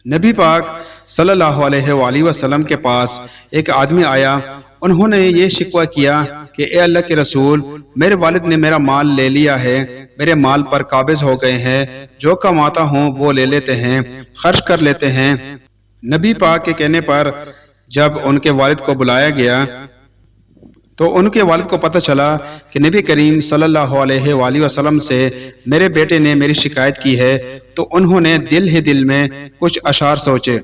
نبی پاک صلی اللہ علیہ وآلہ وسلم کے پاس ایک آدمی آیا۔ انہوں نے یہ شکوہ کیا کہ اے اللہ کے رسول، میرے والد نے میرا مال لے لیا ہے، میرے مال پر قابض ہو گئے ہیں، جو کماتا ہوں وہ لے لیتے ہیں، خرچ کر لیتے ہیں۔ نبی پاک کے کہنے پر جب ان کے والد کو بلایا گیا تو ان کے والد کو پتہ چلا کہ نبی کریم صلی اللہ علیہ وآلہ وسلم سے میرے بیٹے نے میری شکایت کی ہے، تو انہوں نے دل ہی دل میں کچھ اشعار سوچے،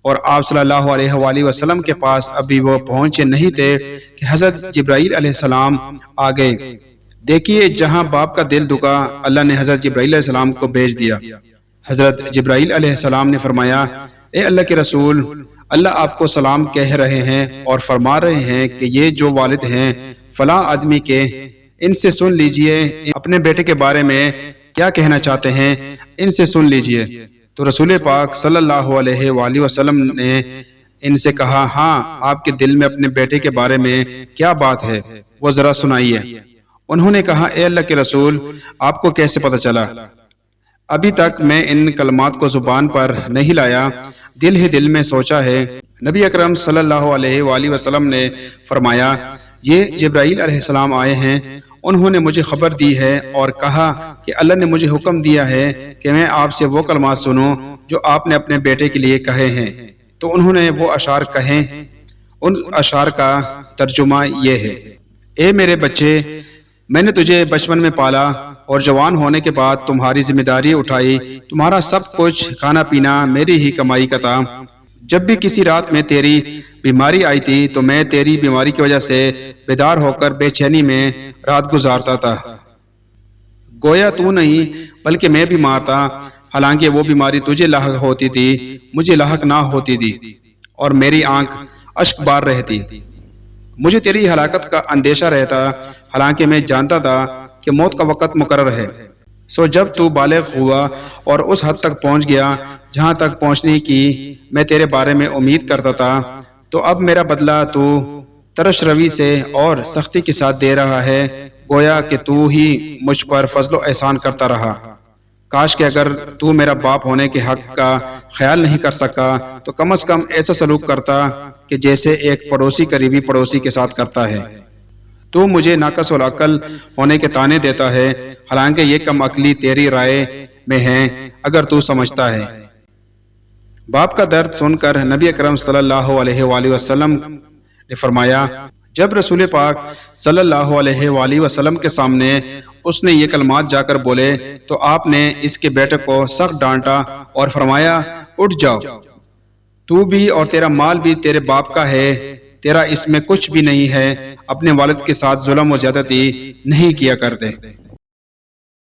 اور آپ صلی اللہ علیہ وآلہ وسلم کے پاس ابھی وہ پہنچے نہیں تھے کہ حضرت جبرائیل علیہ السلام آ گئے۔ دیکھیے، جہاں باپ کا دل دکا، اللہ نے حضرت جبرائیل علیہ السلام کو بھیج دیا۔ حضرت جبرائیل علیہ السلام نے فرمایا، اے اللہ کے رسول، اللہ آپ کو سلام کہہ رہے ہیں اور فرما رہے ہیں کہ یہ جو والد ہیں فلاں آدمی کے، ان سے سن لیجئے اپنے بیٹے کے بارے میں کیا کہنا چاہتے ہیں، ان سے سن لیجئے۔ تو رسول پاک صلی اللہ علیہ وآلہ وسلم نے ان سے کہا، ہاں، آپ کے دل میں اپنے بیٹے کے بارے میں کیا بات ہے، وہ ذرا سنائیے۔ انہوں نے کہا، اے اللہ کے رسول، آپ کو کیسے پتہ چلا؟ ابھی تک میں ان کلمات کو زبان پر نہیں لایا، دل ہی دل میں سوچا ہے۔ نبی اکرم صلی اللہ علیہ وآلہ وسلم نے فرمایا، یہ جبرائیل علیہ السلام آئے ہیں، انہوں نے مجھے خبر دی ہے اور کہا کہ اللہ نے مجھے حکم دیا ہے کہ میں آپ سے وہ کلمات سنوں جو آپ نے اپنے بیٹے کے لیے کہے ہیں۔ تو انہوں نے وہ اشعار کہیں۔ ان اشعار کا ترجمہ یہ ہے، اے میرے بچے، میں نے تجھے بچپن میں پالا اور جوان ہونے کے بعد تمہاری ذمہ داری اٹھائی، تمہارا سب کچھ کھانا پینا میری ہی کمائی کا تھا۔ جب بھی کسی رات میں تیری بیماری آئی تھی تو میں تیری بیماری کی وجہ سے بیدار ہو کر بے چینی میں رات گزارتا تھا، گویا تو نہیں بلکہ میں بیمار تھا، حالانکہ وہ بیماری تجھے لاحق ہوتی تھی، مجھے لاحق نہ ہوتی تھی، اور میری آنکھ اشک بار رہتی، مجھے تیری ہلاکت کا اندیشہ رہتا، حالانکہ میں جانتا تھا کہ موت کا وقت مقرر ہے۔ سو جب تو بالغ ہوا اور اس حد تک پہنچ گیا جہاں تک پہنچنے کی میں تیرے بارے میں امید کرتا تھا، تو اب میرا بدلہ تو ترش روی سے اور سختی کے ساتھ دے رہا ہے، گویا کہ تو ہی مجھ پر فضل و احسان کرتا رہا۔ کاش کہ اگر تو میرا باپ ہونے کے حق کا خیال نہیں کر سکا تو کم از کم ایسا سلوک کرتا کہ جیسے ایک پڑوسی قریبی پڑوسی کے ساتھ کرتا ہے۔ تو مجھے ناقص العقل ہونے کے طعنے دیتا ہے، حالانکہ یہ کم عقلی تیری رائے میں ہے اگر تو سمجھتا ہے۔ باپ کا درد سن کر نبی اکرم صلی اللہ علیہ وآلہ وسلم نے فرمایا، جب رسول پاک صلی اللہ علیہ وآلہ وسلم کے سامنے اس نے یہ کلمات جا کر بولے تو آپ نے اس کے بیٹے کو سخت ڈانٹا اور فرمایا، اٹھ جاؤ، تو بھی اور تیرا مال بھی تیرے باپ کا ہے، تیرا اس میں کچھ بھی نہیں ہے، اپنے والد کے ساتھ ظلم و زیادتی نہیں کیا کرتے۔